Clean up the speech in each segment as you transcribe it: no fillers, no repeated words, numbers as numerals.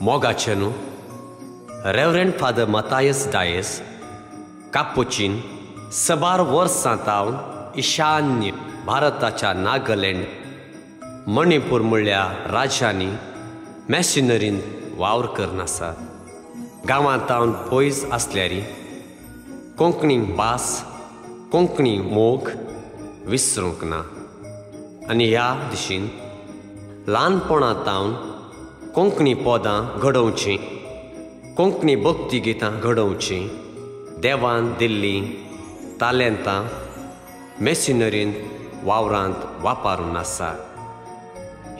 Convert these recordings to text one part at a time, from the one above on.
Mogacenu, Reverend Father Matthias Dias, Capuchin, सबार वर्सां तावन ईशान्य भारताच्या नागालँड, मणिपूर म्हणल्या राज्यांनी मॅशिनरीन वावर करन आसा. गांवांतावन पयस आसल्यारी कोंकणी भास, कोंकणी मोग विसरूंक ना. आनी ह्या दिशेन ल्हानपणांतावन कोंकणी पदां घडोवचीं, कोंकणी भक्ती गितां घडोवचीं, देवान दिल्लीं तालेंतां मॅशिनरीन वावरांत वापरून आसा.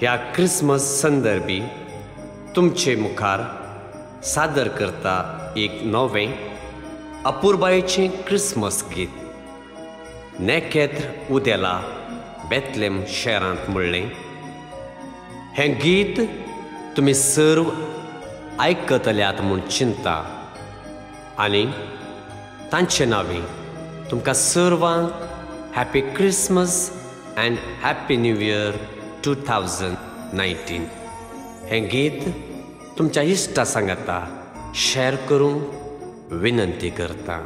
ह्या क्रिसमस संदर्भी तुमचे मुखार सादर करता एक नवें अपुर्बायेचें क्रिसमस गीत. नेकेत्र उदेला बेथलेम शहरांत म्हणलें. हें गीत तुमी सर्व आयकतल्यात म्हूण चिंता आनी तांचे नांवें तुमकां सर्वांक happy Christmas and happy new year 2019. हें गीत तुमच्या इश्टा सांगाता शेअर करूंक विनंती करता.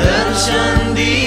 दर्शन दी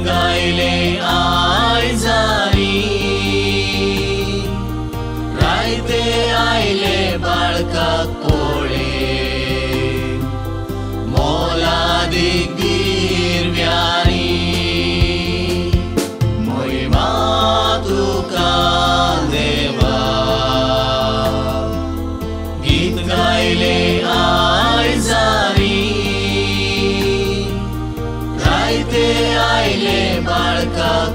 गायले आयजारी रायते आयले बाळकाक पोळे मोलादीक गिरव्यानी मोहिमा तुका देवा गीत गायले आयजारी रायते आयले बाळकाक